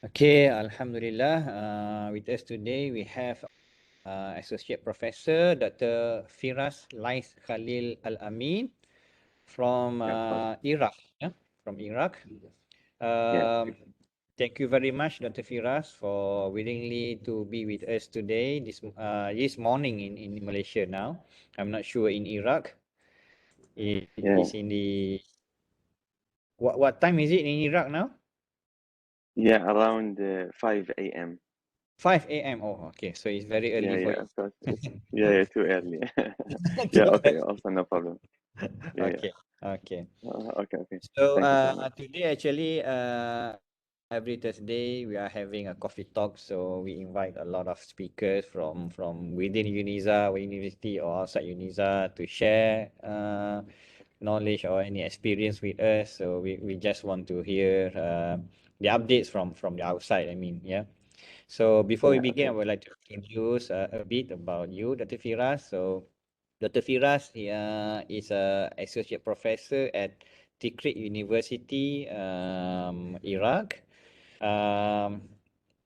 Okay, Alhamdulillah. With us today we have Associate Professor Dr. Firas Layth Khaleel Al-Amin from Yeah, of course. Iraq. Yeah, from Iraq. Yeah, Thank you very much, Dr. Firas, for willingly to be with us today. This morning in Malaysia now. I'm not sure in Iraq. It yeah, is in the what time is it in Iraq now? yeah, around 5 a.m. 5 a.m. Oh, okay. So it's very Yeah, early for yeah, you. of course. Yeah, too early. Yeah, okay, also no problem. Yeah, yeah. Okay, okay. Okay, okay. So Thank you so much. today actually every Thursday we are having a coffee talk. So we invite a lot of speakers from within UNISA or university or outside UNISA to share knowledge or any experience with us. So we just want to hear the updates from the outside. I mean, yeah. So before we Yeah, begin, I okay. would like to introduce a bit about you, Dr. Firas. So Dr. Firas is a associate professor at Tikrit University, Iraq. Um,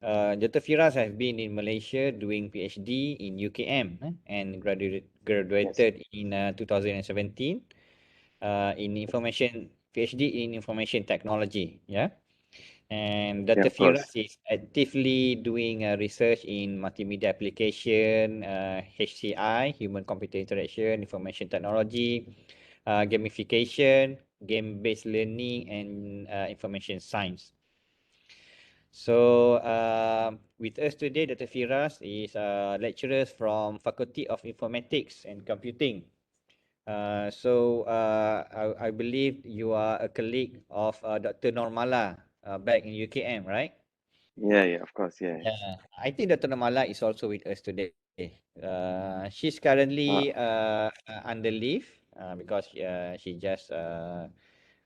Dr. Firas has been in Malaysia doing PhD in UKM and Yes. graduated in 2017 in information PhD in information technology. Yeah. And Yeah, Dr. of course. Firas is actively doing research in multimedia application, HCI, human computer interaction, information technology, gamification, game-based learning, and information science. So with us today, Dr. Firas is lecturer from Faculty of Informatics and Computing. I believe you are a colleague of Dr. Normala back in UKM, right? Yeah, yeah, of course. Yeah. Yeah, I think Dr. Normala is also with us today. She's currently Uh, under leave because she just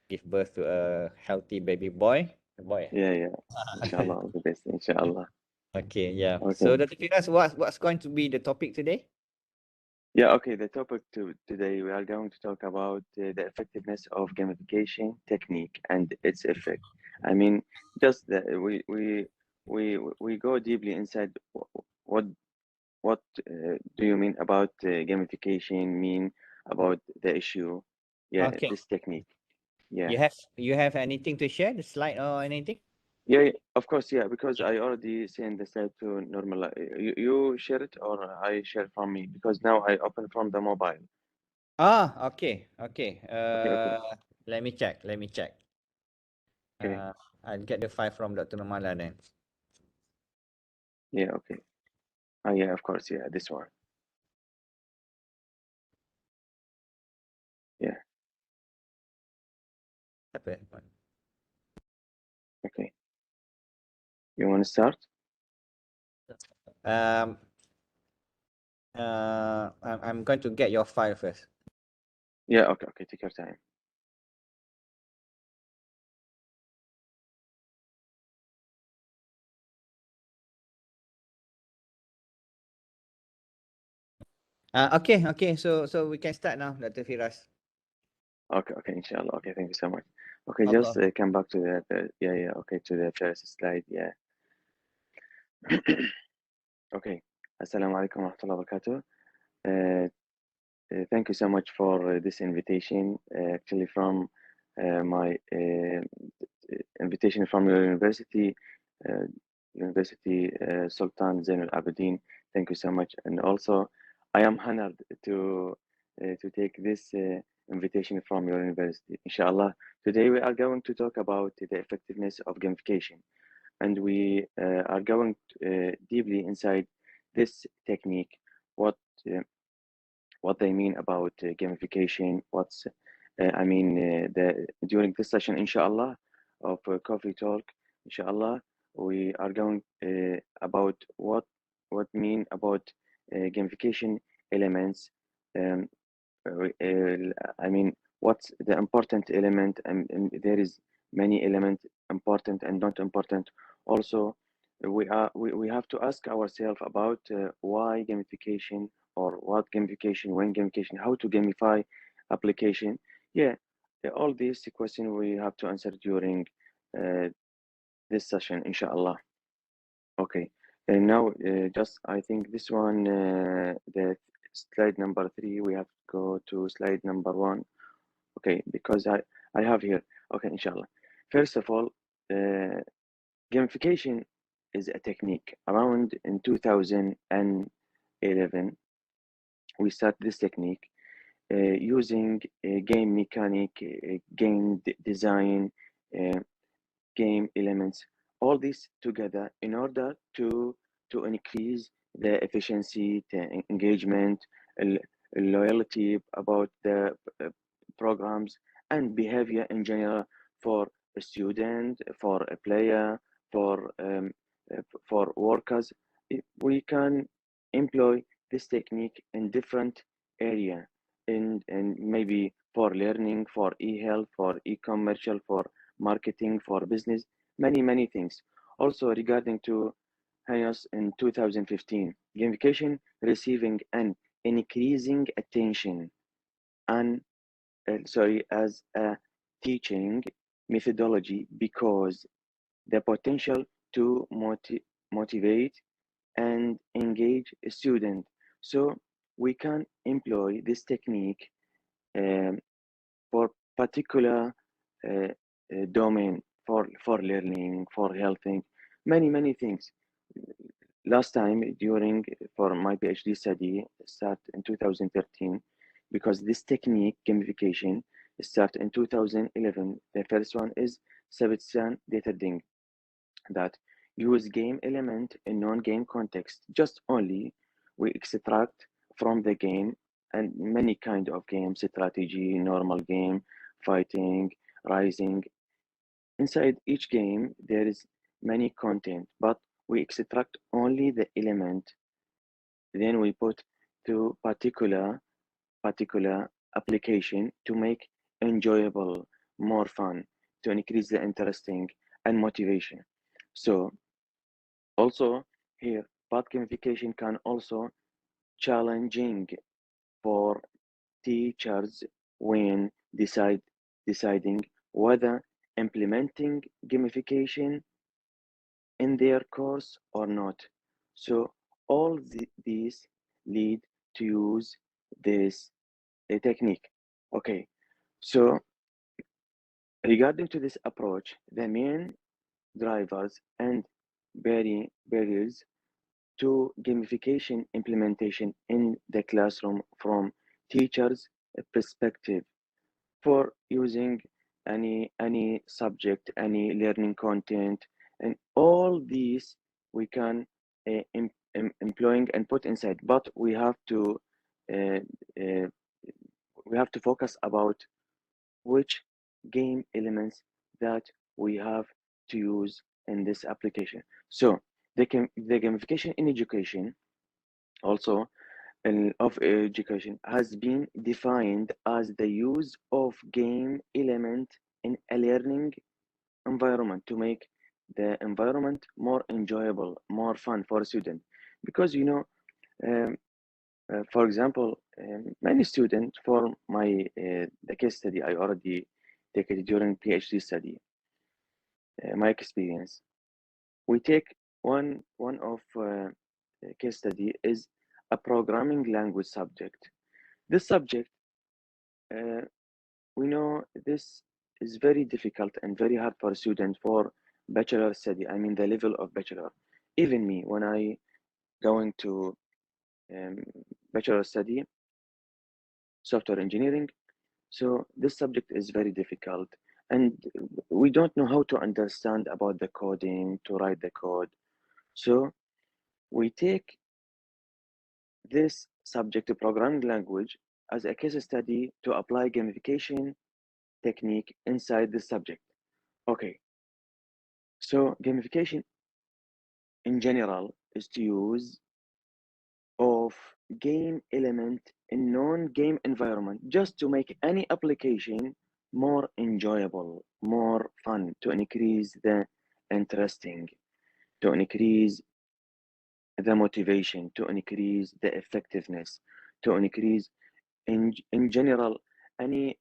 gave birth to a healthy baby boy. A boy. yeah, yeah. Inshallah, all the best. Inshallah. Okay, yeah. Okay. So Dr. Firas, what's going to be the topic today? Yeah, okay. The topic today we are going to talk about the effectiveness of gamification technique and its effect. I mean, just that we go deeply inside what what do you mean about gamification? Mean about the issue? Yeah, Okay. this technique. Yeah, You have anything to share? The slide or anything? yeah, yeah, of course. Yeah, because Yeah. I already sent the slide to normal. You share it or I share from me because now I open from the mobile. Okay, okay. Okay, okay, Let me check. Let me check. okay. Uh, I'll get the file from Dr. Normala then. Yeah, okay. Yeah, of course. Yeah, this one. Yeah, Apa? okay. You want to start? Um, I'm going to get your file first. Yeah, okay, okay. Take your time. Okay, okay. So we can start now, Dr. Firas. Okay, okay. Inshallah. Okay, thank you so much. Okay, just Allah. come back to yeah, yeah. Okay, to the first slide. Yeah. Okay. Assalamu alaikum wa rahmatullahi wa barakatuh. Thank you so much for this invitation. Actually, from my invitation from your university, uh, University Sultan Zainal Abidin. Thank you so much. And also, I am honored to take this invitation from your university. Inshallah, today we are going to talk about the effectiveness of gamification, and we are going deeply inside this technique. What uh, what they mean about gamification, what's the during this session, inshallah, of Coffee Talk, inshallah, we are going about what mean about gamification elements. Um, I mean, what's the important element, and there is many elements important and not important. Also, we have to ask ourselves about why gamification or what gamification, when gamification, how to gamify application. Yeah, all these questions we have to answer during uh, this session, inshallah. Okay, and now just I think this one, the slide number 3, we have to go to slide number 1. Okay, because I have here. Okay, inshallah. First of all, gamification is a technique. Around in 2011, we start this technique using game mechanic, game design, uh, game elements, all this together in order to increase the efficiency, the engagement, loyalty about the programs and behavior in general for a student, for a player, for workers. We can employ this technique in different area, and maybe for learning, for e-health, for e-commercial, for marketing, for business, many things. Also regarding to HIOS in 2015, gamification receiving an increasing attention and as a teaching methodology because the potential to motivate and engage a student. So we can employ this technique um, for particular domain for learning, for helping, many things. Last time during for my PhD study start in 2013 because this technique gamification start in 2011. The first one is Sebastian Deterding that use game element in non-game context. Just only we extract from the game and many kind of games, strategy, normal game, fighting, rising. Inside each game, there is many content, but we extract only the element. Then we put to particular application to make enjoyable, more fun, to increase the interesting and motivation. So also here, path gamification can also challenging for teachers when deciding whether implementing gamification in their course or not. So all these lead to use this technique. Okay, so regarding to this approach, the main drivers and barriers to gamification implementation in the classroom from teachers' perspective for using any subject, any learning content, and all these we can employing and put inside. But uh, uh, we have to focus about which game elements that we have to use in this application. So the gamification in education also of education has been defined as the use of game element in a learning environment to make the environment more enjoyable, more fun for students. Because um, for example, many students for the case study I already take it during PhD study, my experience, we take one of case study is a programming language subject. This subject, uh, we know this is very difficult and very hard for a student for bachelor study. I mean the level of bachelor. Even me, when I going to um, bachelor study software engineering, so this subject is very difficult, and we don't know how to understand about the coding, to write the code. So we take this subject to programming language as a case study to apply gamification technique inside the subject. Okay, so gamification in general is to use of game element in non-game environment just to make any application more enjoyable, more fun, to increase the interesting, to increase the motivation, to increase the effectiveness, to increase in general any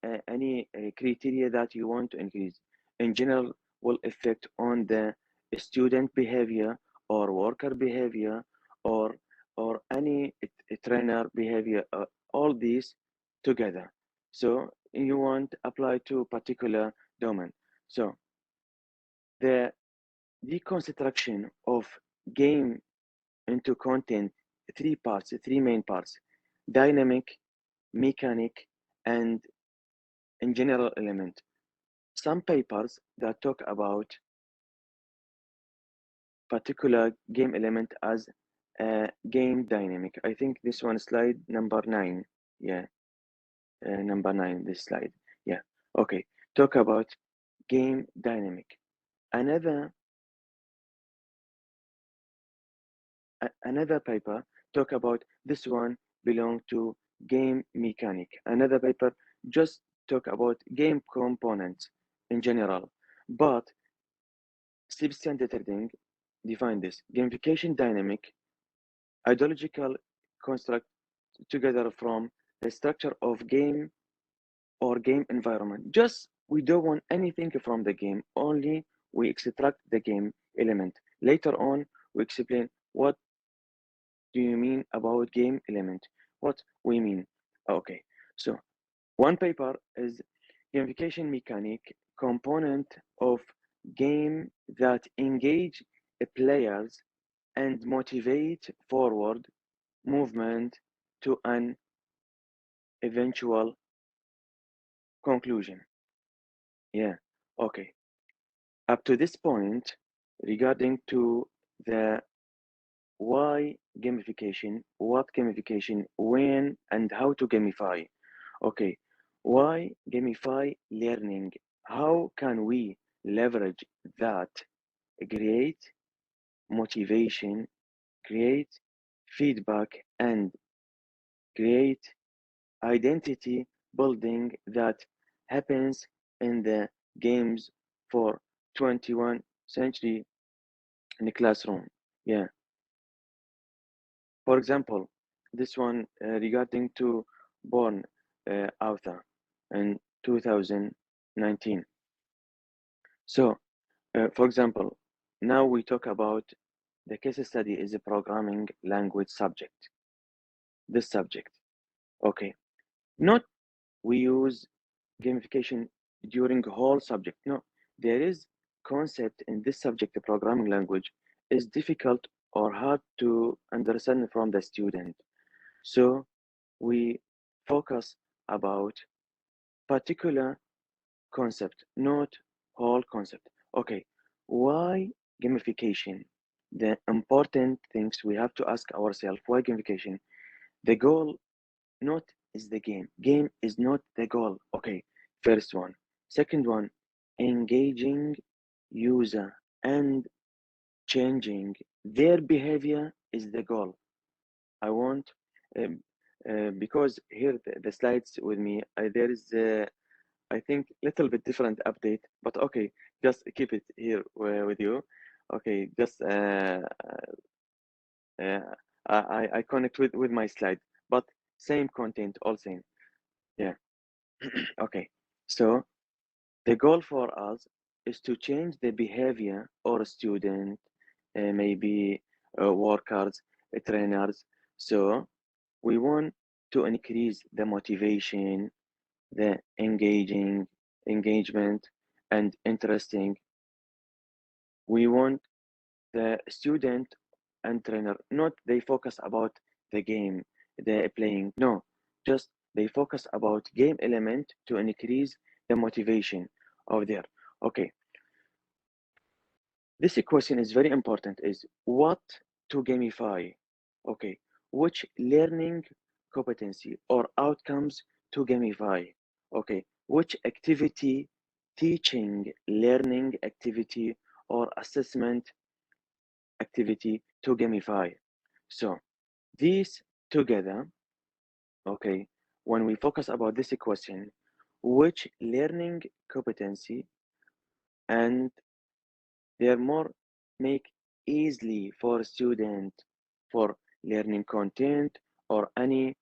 criteria that you want to increase in general will affect on the student behavior or worker behavior or any trainer behavior, all these together. So you want apply to particular domain. So the deconstruction of game into content, three main parts: dynamic, mechanic, and in general element. Some papers that talk about particular game element as a game dynamic. I think this one slide number 9. Yeah, number 9, this slide. Yeah, okay. Talk about game dynamic. Another paper talk about this one belong to game mechanic. Another paper just talk about game components in general. But Sebastian Detterding defined this gamification dynamic ideological construct together from the structure of game or game environment. Just we don't want anything from the game, only we extract the game element. Later on, we explain what do you mean about game element, what we mean. Okay, so one paper is gamification mechanic component of game that engage players and motivate forward movement to an eventual conclusion. Yeah, okay. Up to this point, regarding to the why gamification, what gamification, when and how to gamify. Okay, why gamify learning? How can we leverage that? Create motivation, create feedback, and create identity building that happens in the games for 21st century in the classroom. Yeah. For example, this one regarding to born author in 2019. So, for example, now we talk about the case study is a programming language subject. This subject, okay. Not we use gamification during whole subject. No, there is concept in this subject, the programming language, is difficult or hard to understand from the student. So we focus about particular concept, not whole concept. Okay, why gamification? The important things we have to ask ourselves, why gamification? The goal not is the game. Game is not the goal. Okay, first one. Second one, engaging user and changing their behavior is the goal. I want, um, because here the slides with me, there is, I think, little bit different update, but okay, just keep it here with you. Okay, just I connect with my slide, but same content, all same. Yeah. Okay. So the goal for us is to change the behavior or student, maybe workers, trainers. So we want to increase the motivation, the engagement, and interesting. We want the student and trainer, not they focus about the game they playing. No, just they focus about game element to increase the motivation of there. Okay, this question is very important, is what to gamify. Okay, which learning competency or outcomes to gamify. Okay, which activity, teaching, learning activity, or assessment activity to gamify. So these together, okay, when we focus about this question, which learning competency and they're more make easily for student for learning content or any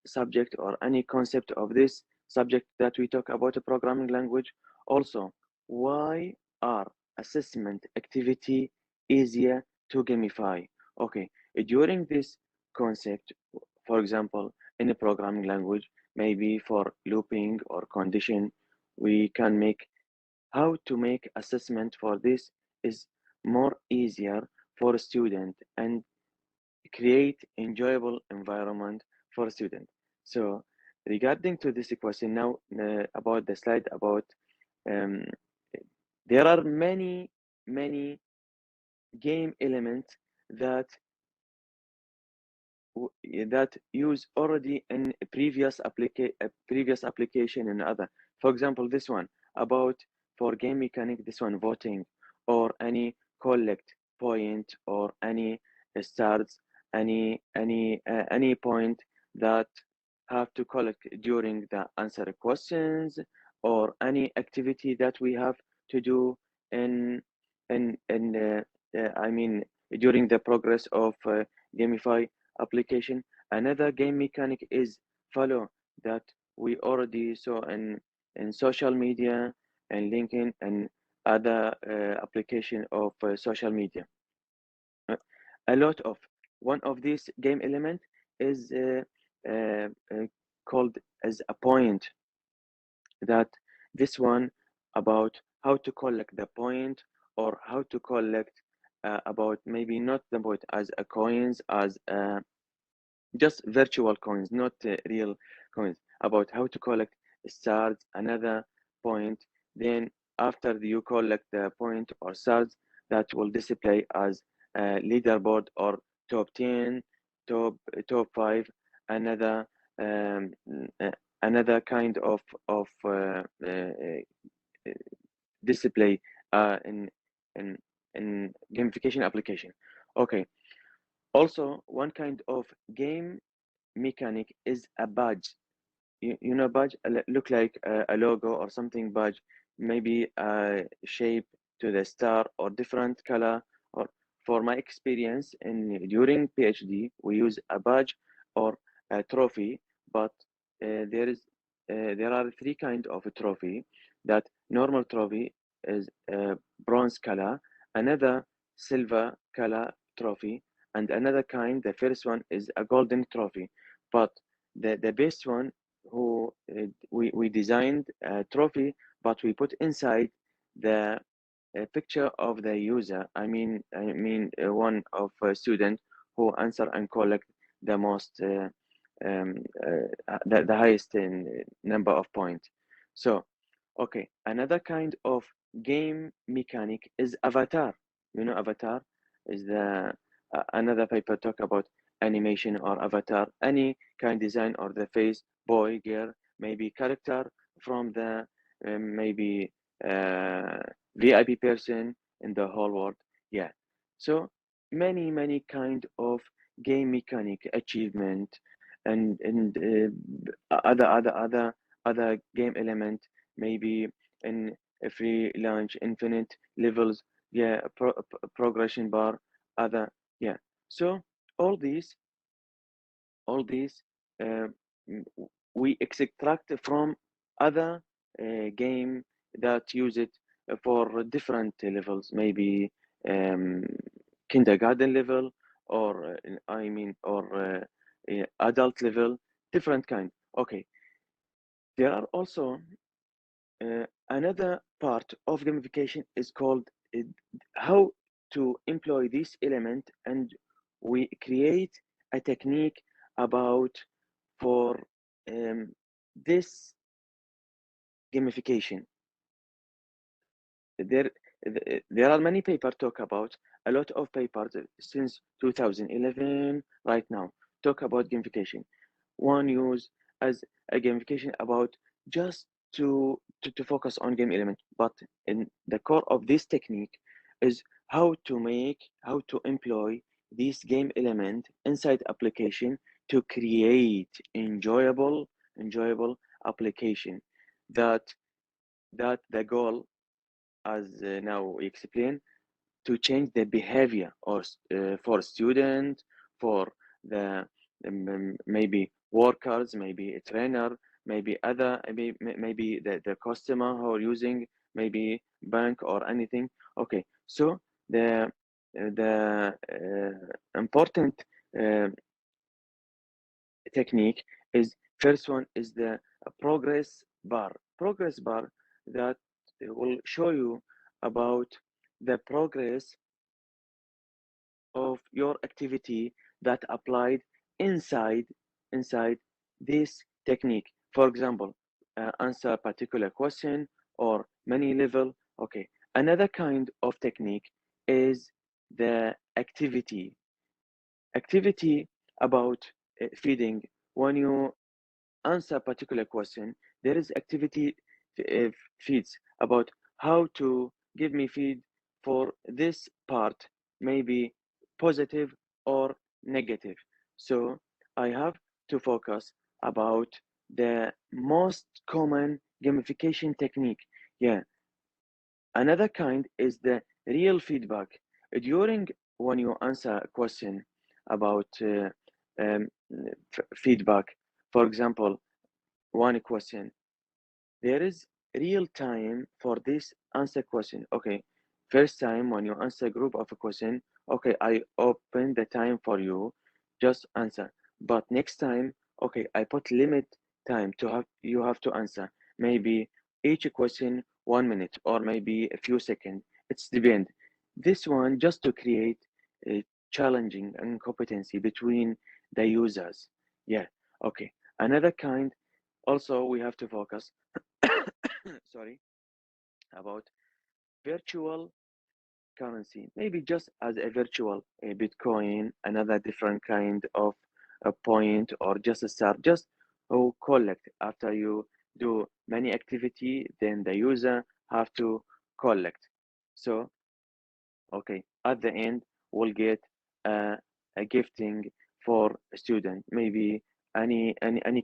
subject or any concept of this subject that we talk about a programming language. Also, why are assessment activity easier to gamify. Okay, during this concept, for example, in a programming language, maybe for looping or condition, we can make how to make assessment for this is more easier for a student and create enjoyable environment for student. So regarding to this question now, about the slide about um, there are many game elements that that use already in previous application and other. For example, this one about for game mechanic, this one voting or any collect point or any starts any point that have to collect during the answer questions or any activity that we have to do in I mean during the progress of Gamify application. Another game mechanic is follow that we already saw in social media and LinkedIn and other application of social media. A lot of one of these game element is called as a point, that this one about how to collect the point or how to collect about maybe not the point as a coins as just virtual coins, not real coins, about how to collect stars, another point. Then after you collect the point or stars, that will display as a leaderboard or top 10, top 5, another um, another kind of display uh, in in in gamification application. Okay. Also, one kind of game mechanic is a badge. You know, badge look like a logo or something badge, maybe a shape to the star or different color. Or for my experience in during PhD, we use a badge or a trophy, but there are three kind of a trophy. That normal trophy is bronze color, another silver color trophy, and another kind. The first one is a golden trophy, but the best one who we designed a trophy, but we put inside the picture of the user. One of a student who answer and collect the most the highest in number of points. So, okay, another kind of game mechanic is avatar. You know, avatar is the another paper talk about animation or avatar, any kind design or the face, boy, girl, maybe character from the maybe uh, VIP person in the whole world. Yeah. So many kind of game mechanic achievement and other game element, maybe in a free launch infinite levels, yeah, progression bar, other, yeah. So all these all these uh, we extract from other game that use it for different levels, maybe um, kindergarten level or adult level, different kind. Okay, there are also another part of gamification is called uh, how to employ this element, and we create a technique about for this gamification. There, there are many papers talk about, a lot of papers since 2011 right now talk about gamification. One use as a gamification about just to focus on game element, but in the core of this technique is how to employ this game element inside application to create enjoyable application, that the goal, as now we explain, to change the behavior or for student, for the maybe workers, maybe a trainer, maybe other, maybe the customer who are using maybe bank or anything. Okay, so the important technique is, first one is the progress bar. Progress bar that will show you about the progress of your activity that applied inside inside this technique. For example, answer a particular question or many level. Okay, another kind of technique is the activity about feeding. When you answer a particular question, there is activity feeds about how to give me feed for this part, maybe positive or negative. So I have to focus about the most common gamification technique. Yeah, another kind is the real feedback. During when you answer a question about um, feedback, for example, one question, there is real time for this answer question. Okay, first time when you answer group of a question, okay, I open the time for you, just answer. But next time, okay, I put limit time to have you have to answer. Maybe each question 1 minute or maybe a few seconds. It's depend. This one just to create a challenging and competency between the users. Yeah. Okay. Another kind also we have to focus sorry, about virtual currency, maybe just as a virtual a Bitcoin, another different kind of a point, or just a start, just collect after you do many activity, then the user have to collect. So okay, at the end we'll get uh, a gifting for a student, maybe any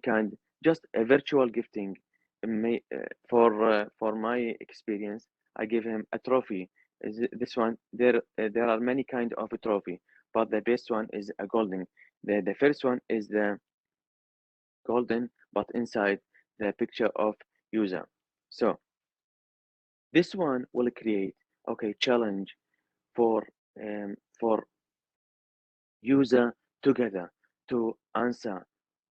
kind, just a virtual gifting. For my experience, I give him a trophy. This one, there are many kind of a trophy, but the best one is a golden. The first one is the golden, but inside the picture of user. So this one will create okay challenge for user together to answer,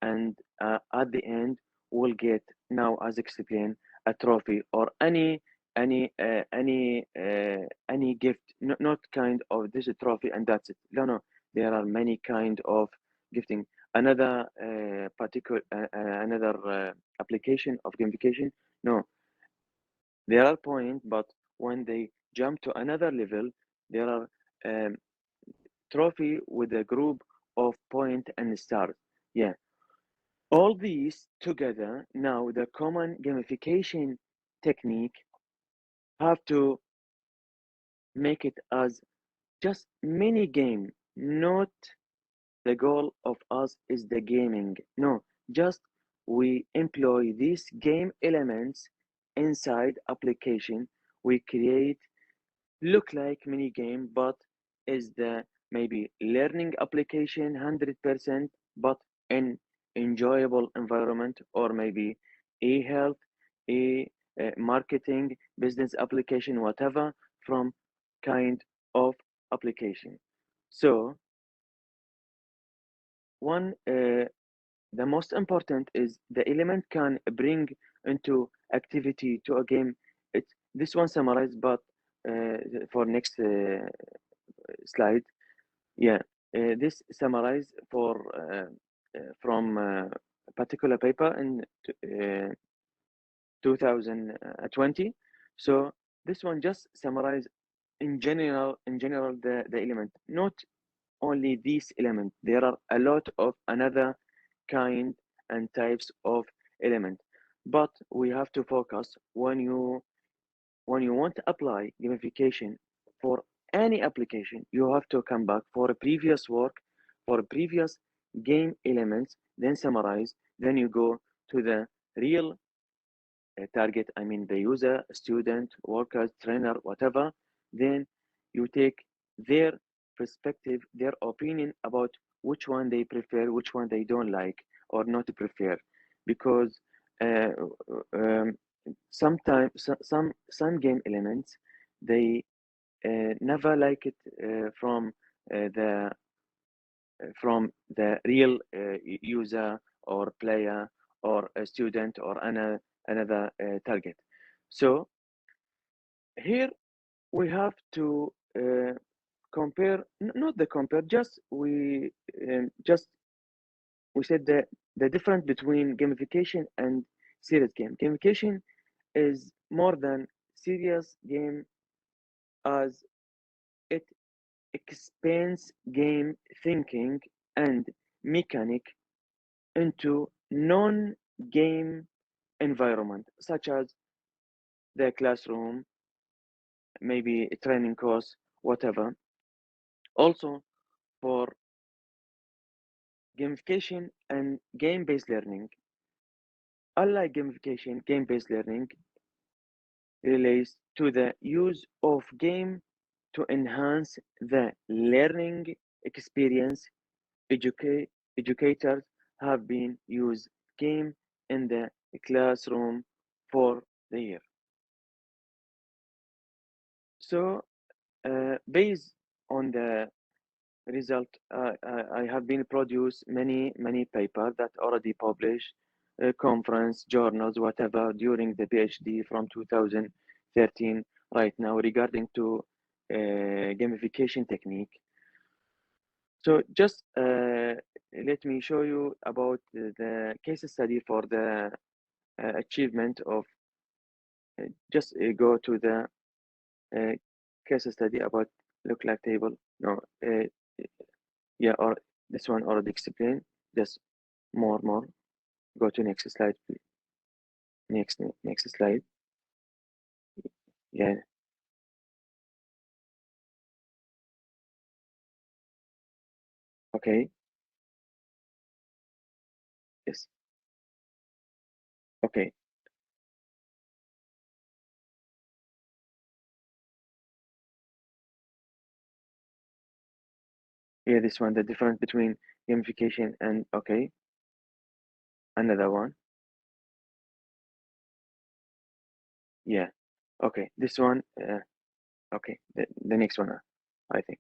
and at the end we'll get, now as explained, a trophy or any gift, not kind of this trophy and that's it. No, no, there are many kind of gifting. Another particular another application of gamification, no, there are point, but when they jump to another level, there are um, trophy with a group of point and stars. Yeah, all these together, now the common gamification technique have to make it as just mini game. Not the goal of us is the gaming. No, just we employ these game elements inside application. We create look like mini game, but is the maybe learning application 100%, but in enjoyable environment, or maybe e-health, e marketing, business application, whatever from kind of application. So one the most important is the element can bring into activity to a game. It this one summarized, but for next slide, yeah, this summarized for from a particular paper in 2020. So this one just summarize in general the element, not only these elements. There are a lot of another kind and types of element, but we have to focus when you want to apply gamification for any application, you have to come back for a previous work, for previous game elements, then summarize, then you go to the real target, I mean the user, student, worker, trainer, whatever, then you take their perspective, their opinion about which one they prefer, which one they don't like or not prefer, because uh, um, sometimes some game elements they never like it from the real user or player or a student or another target. So here we have to compare, not the compare, just we said that the difference between gamification and serious game. Gamification is more than serious game, as it expands game thinking and mechanic into non-game environment, such as the classroom, maybe a training course, whatever. Also, for gamification and game-based learning, unlike gamification, game-based learning relates to the use of game to enhance the learning experience. Educators have been used game in the classroom for the year. So based on the result, I have been produced many papers that already published, conference, journals, whatever, during the PhD from 2013 right now regarding to gamification technique. So just let me show you about the case study for the achievement of, just go to the case study about look like table. No, yeah, or this one already explained. Just more. Go to next slide, please. Next slide. Yeah. Okay. Yes. Okay. Yeah, this one, the difference between gamification and, okay, another one. Yeah. Okay. This one. Okay. The next one, I think.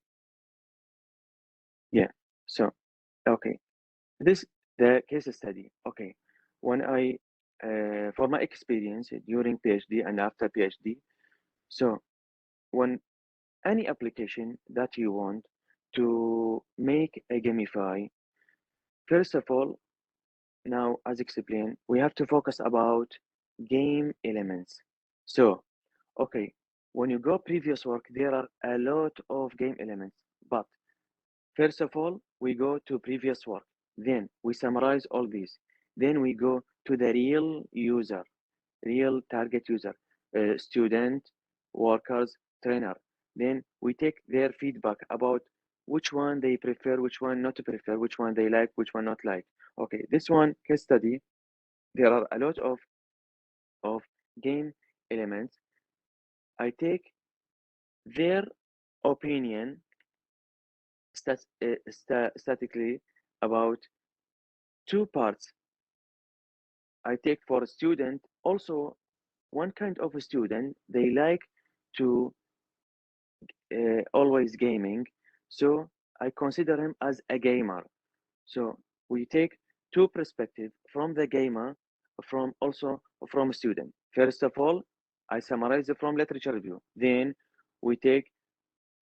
Yeah. So, okay. This the case study. Okay. When I for my experience during PhD and after PhD. So when any application that you want to make a Gamify, first of all, now as explained, we have to focus about game elements. So, okay, when you go previous work, there are a lot of game elements, but first of all, we go to previous work. Then we summarize all these. Then we go to the real user, real target user, student, workers, trainer. Then we take their feedback about which one they prefer, which one not to prefer, which one they like, which one not like. Okay, this one case study, there are a lot of game elements. I take their opinion statically about two parts. I take for a student, also one kind of a student, they like to always gaming. So I consider him as a gamer. So we take two perspectives from the gamer, from also from a student. First of all, I summarize it from literature review. Then we take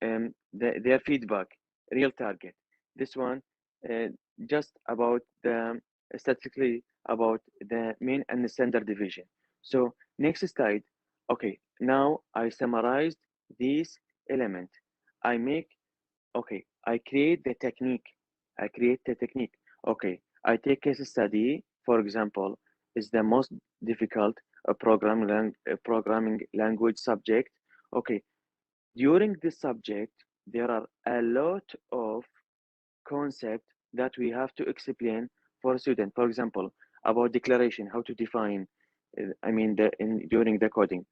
their feedback, real target. This one uh, just about the statistically about the mean and the standard deviation. So next slide. Okay, now I summarized these elements. I make, okay, I create the technique. I create the technique. Okay, I take case study, for example, is the most difficult programming language subject. Okay, during this subject, there are a lot of concepts that we have to explain for a student. For example, about declaration, how to define, during the coding,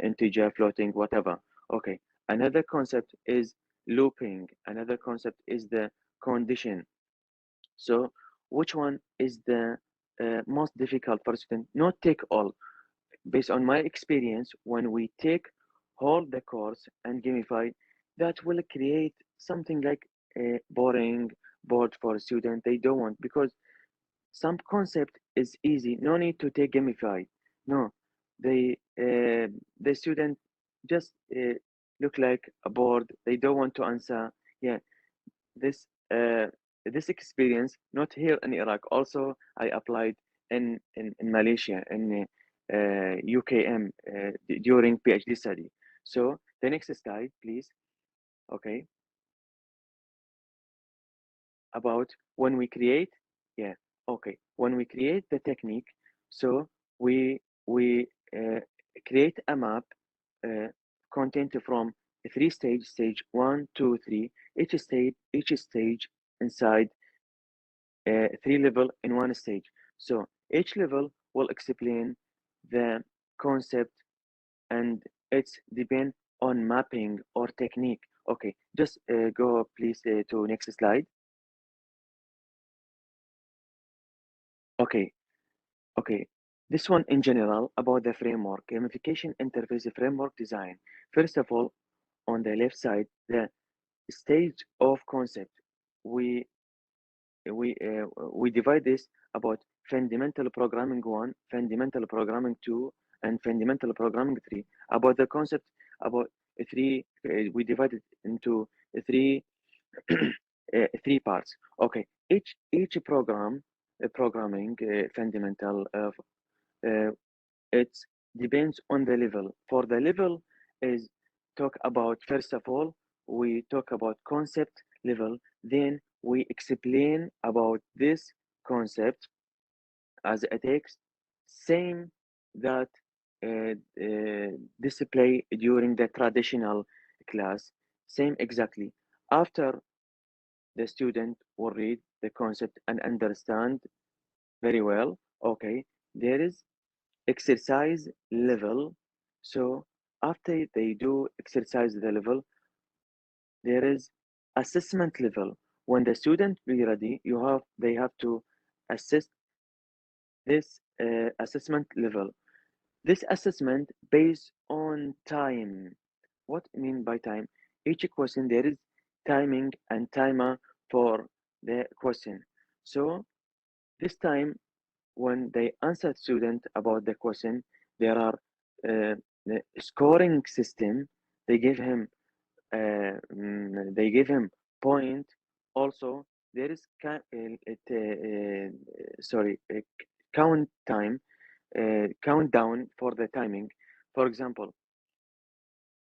integer, floating, whatever. Okay. Another concept is looping. Another concept is the condition. So, which one is the most difficult for a student? Not take all. Based on my experience, when we take all the course and gamify, that will create something like a boring board for a student. They don't want, because some concept is easy, no need to take Gamify. No, the student just look like a board, they don't want to answer. Yeah, this this experience not here in Iraq, also I applied in Malaysia, in UKM, during PhD study. So the next slide, please. Okay, about when we create, yeah, okay, when we create the technique, so we create a map uh, content from three stage, stage 1, 2, 3. Each stage inside three level in one stage. So each level will explain the concept, and it's depend on mapping or technique. Okay, just go please to next slide. Okay, okay. This one in general about the framework, gamification interface framework design. First of all, on the left side, the stage of concept. We we divide this about fundamental programming 1, fundamental programming 2, and fundamental programming 3. About the concept, about 3, we divide it into three three parts. Okay, each program programming fundamental uh, it depends on the level. For the level is talk about, first of all, we talk about concept level, then we explain about this concept as a text, same that display during the traditional class, same exactly. After the student will read the concept and understand very well, okay, there is exercise level. So after they do exercise the level, there is assessment level. When the student be ready, they have to assess this assessment level. This assessment based on time. What I mean by time? Each question there is timing and timer for the question. So this time when they answer student about the question, there are the scoring system. They give him they give him point. Also, there is sorry count time countdown for the timing. For example,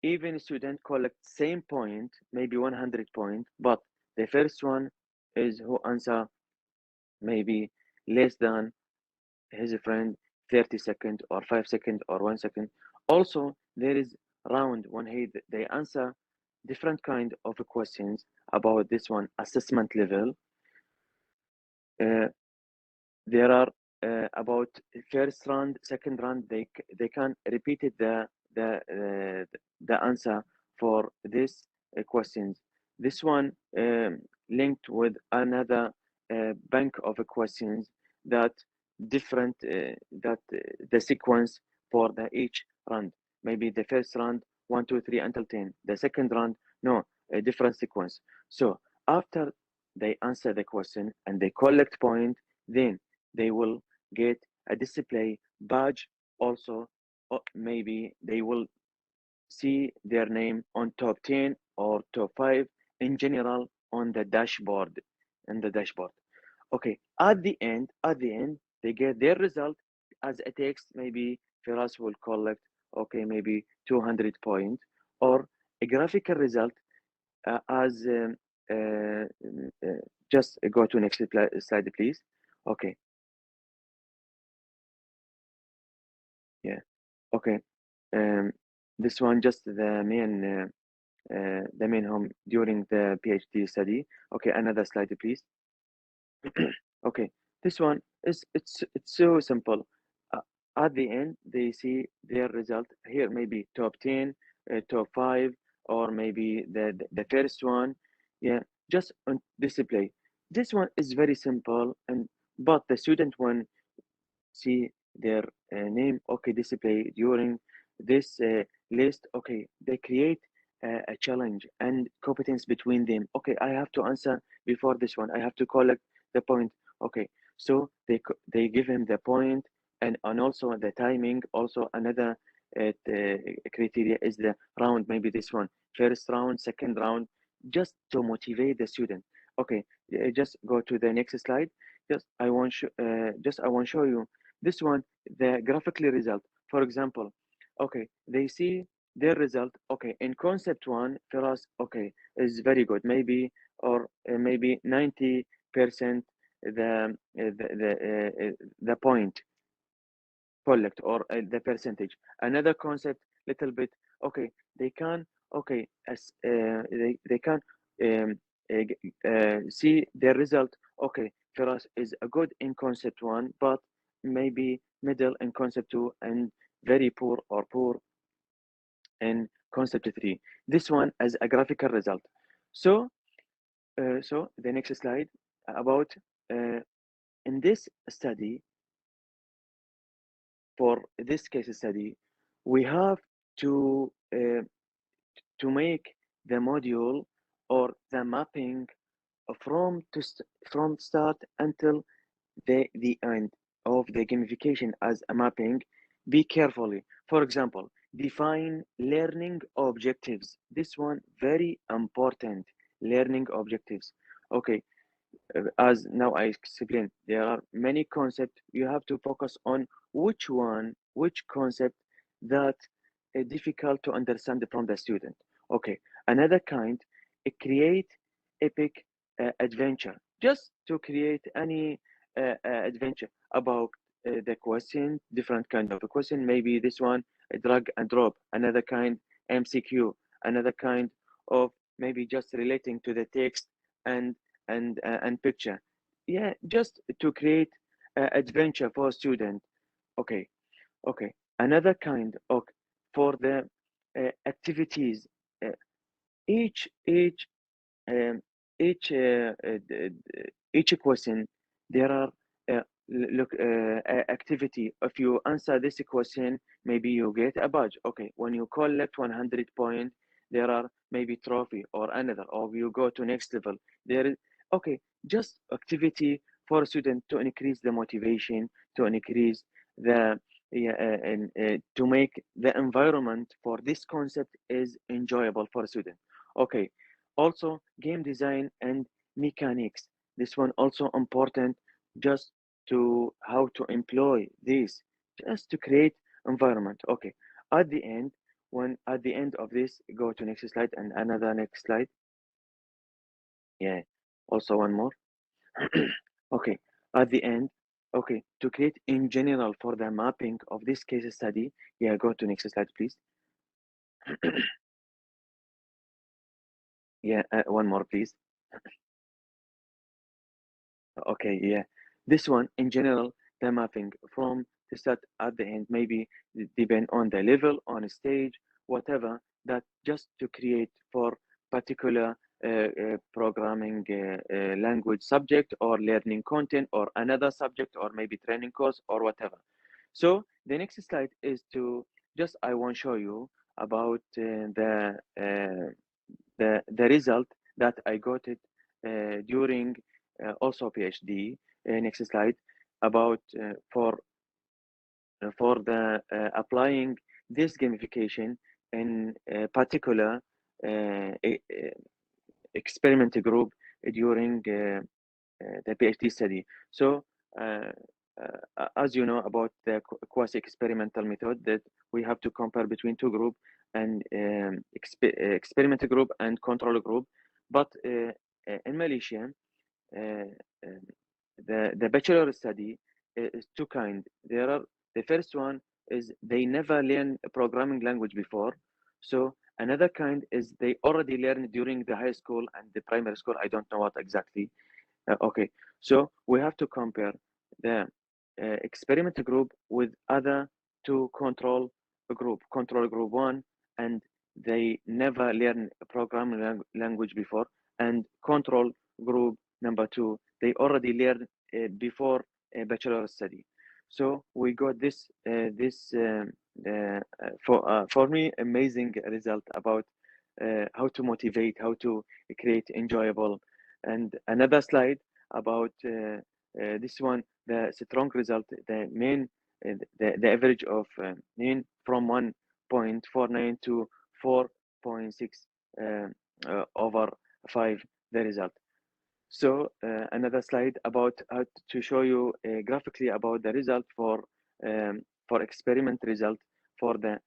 even student collect same point, maybe 100 point, but the first one is who answer maybe less than his friend 30 seconds or 5 seconds or 1 second. Also, there is round when they answer different kind of questions about this one assessment level. Uh, there are about first round, second round. They can repeat it the answer for this questions. This one linked with another bank of questions that different that the sequence for the each round. Maybe the first round 1, 2, 3 until 10. The second round no, a different sequence. So after they answer the question and they collect point, then they will get a display badge. Also, maybe they will see their name on top 10 or top 5 in general on the dashboard. In the dashboard. Okay, at the end, they get their result as a text. Maybe Firas will collect, okay, maybe 200 points, or a graphical result as just go to next slide, please. Okay, yeah, okay. Um, this one just the main home during the PhD study. Okay, another slide, please. Okay, this one is it's so simple. Uh, at the end, they see their result here, maybe top 10, top 5, or maybe the first one. Yeah, just on display. This one is very simple, and but the student when see their name, okay, display during this list. Okay, they create a challenge and competence between them. Okay, I have to answer before this one. I have to collect the point. Okay, so they give him the point, and also the timing. Also another criteria is the round. Maybe this one, first round, second round, just to motivate the student. Okay, just go to the next slide. Just I want show you this one, the graphical result. For example, okay, they see their result. Okay, in concept one, Firas, okay, is very good. Maybe or maybe 90% the point collect, or the percentage. Another concept, little bit. Okay, they can. Okay, as they can um, see their result. Okay, for us is a good in concept one, but maybe middle in concept two, and very poor or poor in concept three. This one as a graphical result. So, so the next slide about in this study, for this case study, we have to make the module or the mapping from start until the end of the gamification as a mapping. Be carefully. For example, define learning objectives. This one very important. Learning objectives. Okay, as now I explained, there are many concepts. You have to focus on which one, which concept that difficult to understand from the student. Okay, another kind, create epic adventure. Just to create any adventure about the question, different kind of a question. Maybe this one, drag and drop. Another kind, MCQ. Another kind of maybe just relating to the text and and picture. Yeah, just to create adventure for student. Okay, okay. Another kind of for the activities. Uh, each each um, each each question, there are look activity. If you answer this question, maybe you get a badge. Okay, when you collect 100 points, there are maybe trophy or another, or you go to next level. There is, okay, just activity for a student to increase the motivation, to increase the yeah, and to make the environment for this concept is enjoyable for a student. Okay, also game design and mechanics. This one also important, just to how to employ this, just to create environment. Okay, at the end, when at the end of this, go to next slide and another next slide. Yeah, also one more. Okay, at the end, okay, to create in general for the mapping of this case study. Yeah, go to next slide, please. Yeah, one more, please. Okay, yeah. This one, in general, the mapping from the start at the end, maybe depend on the level, on a stage, whatever, that just to create for particular programming language subject or learning content or another subject or maybe training course or whatever. So the next slide is to just, I want to show you about the result that I got it during also PhD. Next slide about for the applying this gamification in particular experiment group during the PhD study. So as you know about the quasi-experimental method, that we have to compare between two groups, and experiment group and control group. But in Malaysia, uh, um, the bachelor study is two kind. There are, the first one is they never learn a programming language before. So another kind is they already learned during the high school and the primary school. I don't know what exactly. Okay, so we have to compare the experiment group with other two control group one, and they never learn a programming language before, and control group number two, they already learned before a bachelor study. So we got this for me amazing result about motivate, how to create enjoyable. And another slide about this one, the strong result, the main, the average of mean from 1.49 to 4.6 over 5, the result. So another slide about how to show you graphically about the result for experiment result for the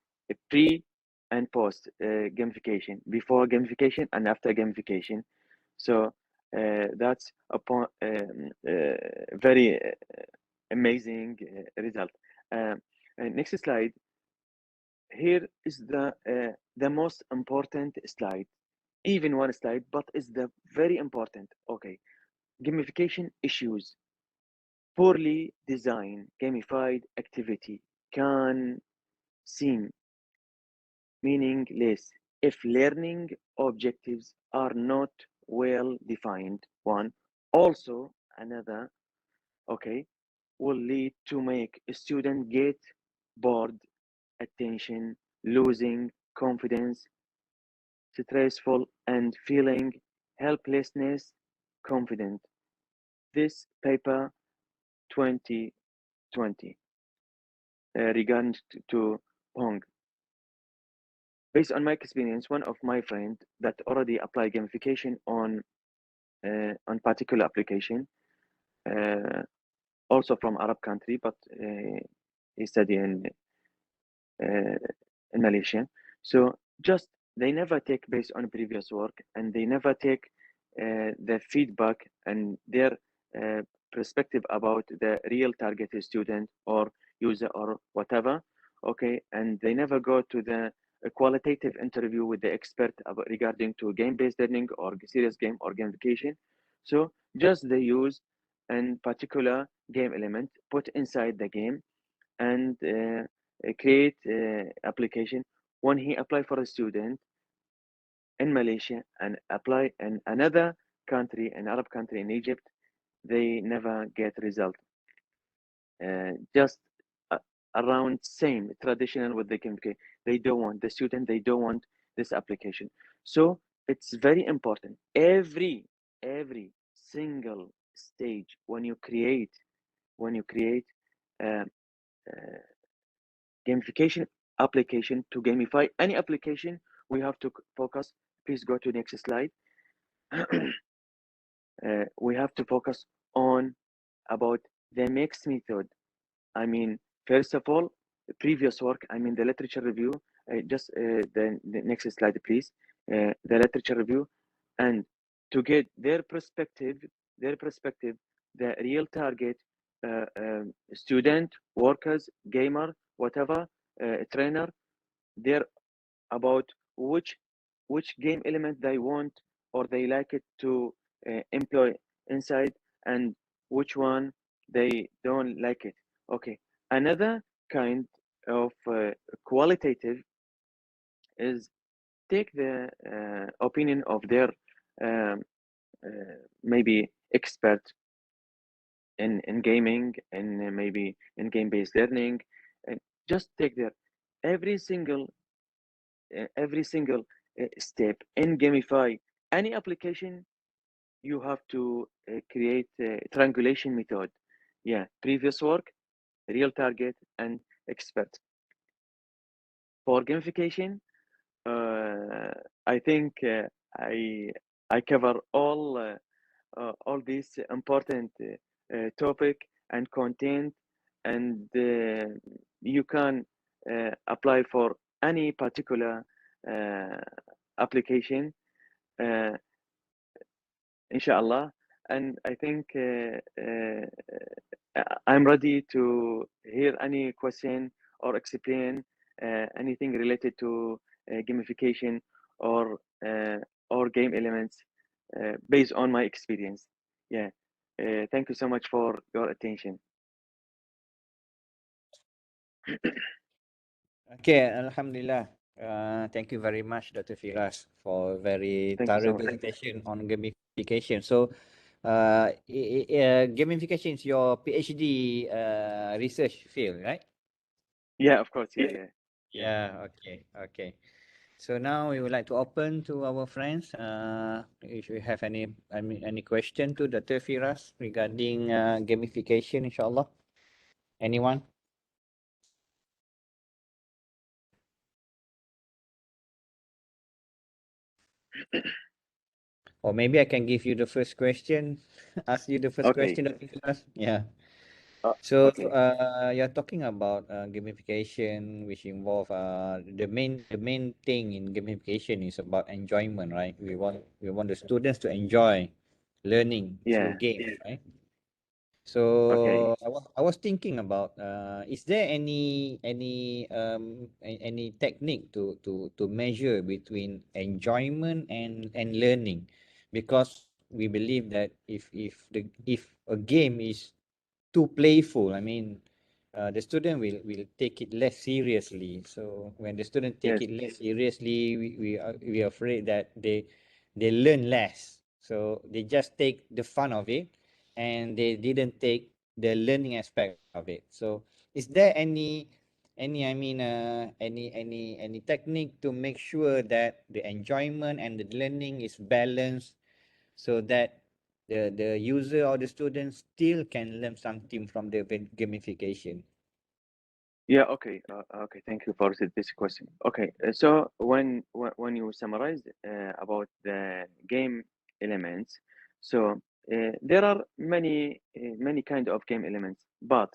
pre and post gamification, before gamification and after gamification. So that's a very amazing result. Next slide. Here is the most important slide. Even one slide, but it's the very important. Okay, gamification issues. Poorly designed gamified activity can seem meaningless if learning objectives are not well defined. One, also another, okay, will lead to make a student get bored, attention, losing confidence, stressful, and feeling helplessness, confident. This paper 2020 regarding to Pong. Based on my experience, one of my friends that already applied gamification on particular application, also from Arab country, but he studied in Malaysia. So just they never take based on previous work, and they never take the feedback and their perspective about the real targeted student or user or whatever. Okay, and they never go to the a qualitative interview with the expert about regarding to game-based learning or serious game or gamification. So just they use an particular game element put inside the game and create application. When he apply for a student in Malaysia and apply in another country, an Arab country in Egypt, they never get result. Just around same traditional with the gamification. They don't want the student. They don't want this application. So it's very important. Every single stage when you create uh, uh, gamification application to gamify any application, we have to focus. Please go to next slide. We have to focus on about the mixed method. I mean, first of all, the previous work, I mean, the literature review, the next slide, please. The literature review, and to get their perspective, the real target student, workers, gamer, whatever, trainer, they're about which game element they want or they like it to employ inside, and which one they don't like it. Okay, another kind of qualitative is take the opinion of their um, maybe expert in gaming and maybe in game-based learning, and just take their every single step in gamify any application. You have to create a triangulation method. Yeah, previous work, real target, and expert. For gamification, I think I cover all these important topic and content, and you can apply for any particular uh, application, uh, inshallah. And I think I'm ready to hear any question or explain anything related to gamification or game elements based on my experience. Yeah. Thank you so much for your attention. Okay, Alhamdulillah. Thank you very much, Dr. Firas, for a very Thank you so thorough much. presentation on gamification. So, gamification is your PhD research field, right? Yeah, of course. Yeah, yeah, yeah. Yeah. Okay. Okay. So now we would like to open to our friends. If you have any question to Dr. Firas regarding gamification, inshallah. Anyone? Or maybe I can give you the first question. Ask you the first Okay. question, Dr. Firas. Yeah. So Okay. you're talking about gamification, which involve the main thing in gamification is about enjoyment, right? We want the students to enjoy learning through Yeah. games, right? Okay. So I was thinking about is there any technique to measure between enjoyment and learning? Because we believe that if a game is too playful, I mean, the student will take it less seriously. So when the student take Yes. it less seriously, we are afraid that they learn less. So they just take the fun of it, and they didn't take the learning aspect of it. So is there any technique to make sure that the enjoyment and the learning is balanced so that the user or the student still can learn something from the gamification? Yeah. Okay. Okay. Thank you for this question. Okay. So when you summarize about the game elements, so there are many kind of game elements, but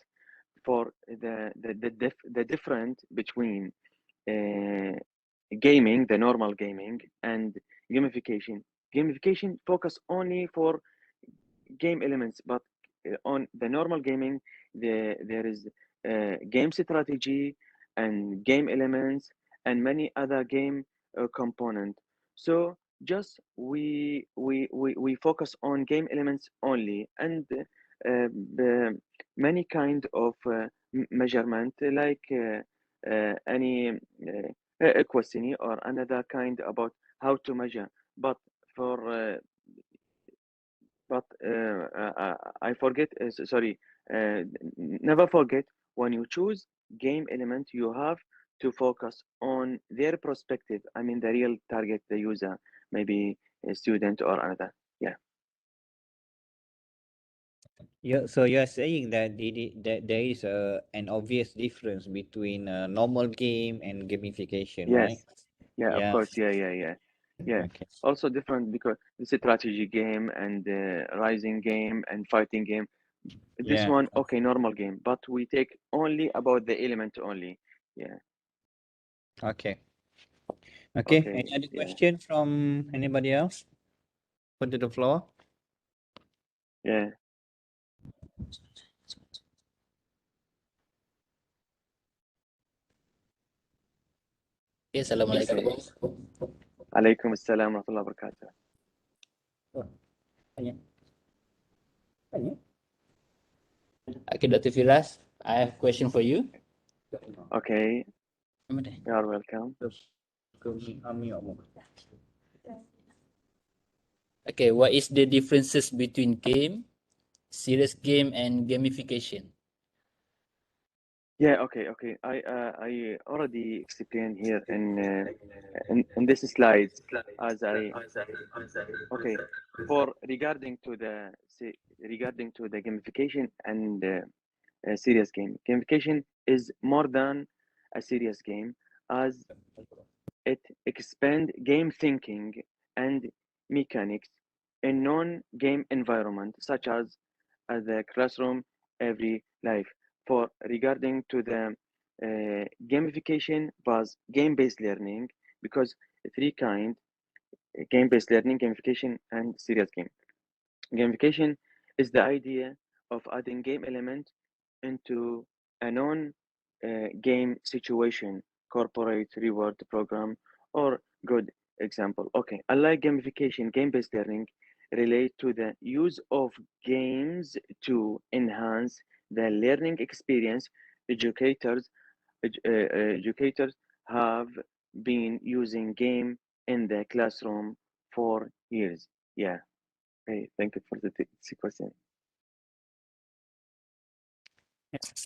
for the different between uh, gaming, the normal gaming, and gamification. Gamification focus only for game elements, but on the normal gaming, there is game strategy and game elements and many other game component. So just we focus on game elements only, and the many kind of measurement like any a question or another kind about how to measure. But for I forget. Sorry, never forget when you choose game element, you have to focus on their perspective. I mean, the real target, the user, maybe a student or another. Yeah. So you're saying that that there is an obvious difference between a normal game and gamification, right? Yes. Yeah. Of Yeah. course. Yeah. Yeah. Yeah. Yeah. Okay. Also different because the strategy game and the rising game and fighting game. This Yeah. one, okay, normal game, but we take only about the element only. Yeah. Okay. Okay. Okay. Any other Yeah. question from anybody else? Put to the floor. Yeah. Okay, Assalamualaikum. Okay. Alaikum assalam wa rahmatullahi wa barakatuh. Oh, tanya. Tanya. Okay, Dr. Firas, I have a question for you. Okay. You are welcome. Okay, what is the differences between game, serious game, and gamification? Yeah. Okay. Okay. I already explained here in this slides as I okay for regarding to the gamification and a serious game. Gamification is more than a serious game as it expand game thinking and mechanics in non-game environment such as the classroom, every life. For regarding to the gamification was game-based learning because three kind game-based learning, gamification, and serious game. Gamification is the idea of adding game element into a non game situation, corporate reward program, or good example. Okay, unlike gamification, game based learning relate to the use of games to enhance the learning experience. Educators, educators have been using game in the classroom for years. Yeah. Hey, thank you for the question.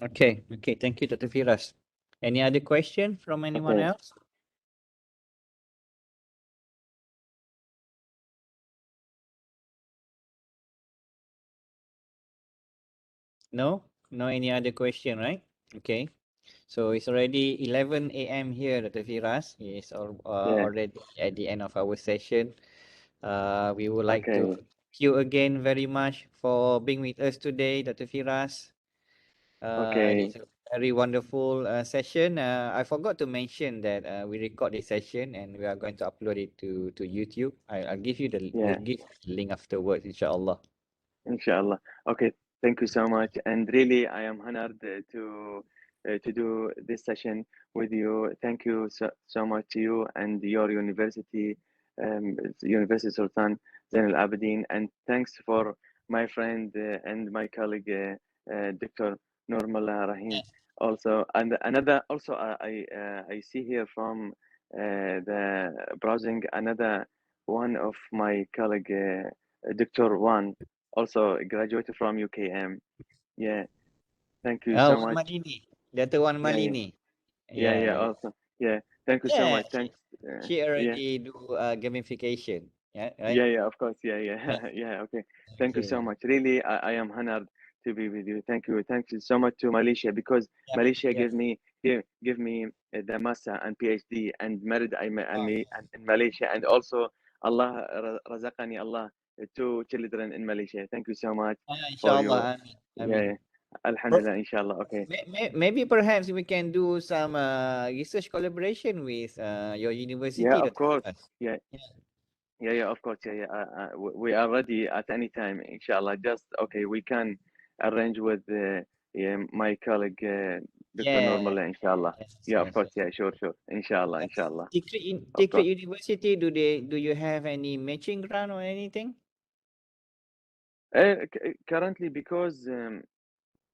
Okay. Okay. Thank you, Dr. Firas. Any other question from anyone Okay. else? No? No any other question, right? Okay. So it's already 11 a.m. here, Dr. Firas. It's Yeah. already at the end of our session. We would like to Okay. thank you again very much for being with us today, Dr. Firas. Okay. It's a very wonderful session. I forgot to mention that we record this session and we are going to upload it to YouTube. I'll give you the Yeah. we'll give the link afterwards, inshallah. Inshallah. Okay. Thank you so much. And really, I am honored to do this session with you. Thank you so much to you and your university, University Sultan Zainal Abidin. And thanks for my friend and my colleague, Dr. Nurmala Rahim. Also, and another also I see here from the browsing another one of my colleague, Dr. Wan, also graduated from UKM. Yeah, thank you so Wan much. Malini. Dr. Wan Yeah, yeah, Malini. yeah, Yeah, yeah. yeah. Also, yeah, thank you so Yeah, much. Thanks. she Yeah, already do gamification. Yeah, right? yeah, yeah. Of course. Yeah, Yeah. yeah, yeah. Okay. Thank you so Okay. much. Really, I am honored to be with you. Thank you. Thank you so much to Malaysia because Yeah, Malaysia yeah. give me the master and PhD and married me in Malaysia, and also Allah razaqani Allah two children in Malaysia. Thank you so much for your Inshallah. Amin. Amin. yeah. Alhamdulillah, inshallah. Okay. Maybe perhaps we can do some research collaboration with your Yeah, university, of Dr. course. Firas. Yeah, Yeah. yeah, yeah, of course. Yeah, yeah. We are ready at any time, inshallah. Just okay, we can arrange with yeah, my colleague, Dr. Yeah. Normal, inshallah. Yes, Yeah, of yes, course. yes. Yeah, sure, sure. Inshallah, inshallah. Of Tikrit course. University, do you have any matching grant or anything? Currently, because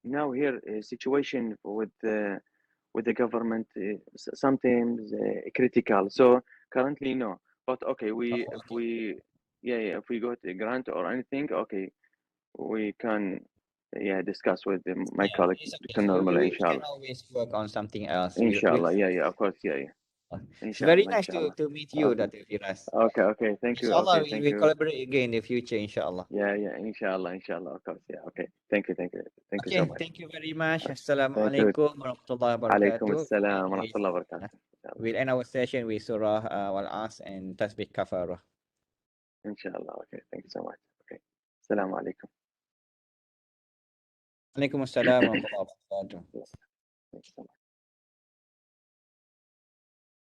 now here situation with the government sometimes critical. So currently, no. But okay, we Oh, if okay. we yeah, yeah, if we got a grant or anything, okay, we can yeah discuss with my Yeah, colleague it's okay. Dr. Normal, We can inshallah. always work on something else. Inshallah, yeah, yeah, of course, yeah, yeah. It's very Inshallah, nice inshallah. to meet you, Okay, Dr. Firas. okay, okay. Thank you. Inshallah, Okay, we thank will you. collaborate again in the future, inshallah. Yeah, yeah, inshallah, inshallah. Of course, yeah. Okay, thank you, thank you so Okay, much. thank you very much. Thank you. Assalamualaikum warahmatullahi Alaikum wabarakatuh. assalam wa rahmatullahi wa barakatuh. We'll end our session with Surah Wal-As and Tasbih Kafarah. Inshallah. Okay, thank you so much. Okay. Assalamu alaikum. Waalaikumsalam warahmatullahi wabarakatuh. Thank you so much.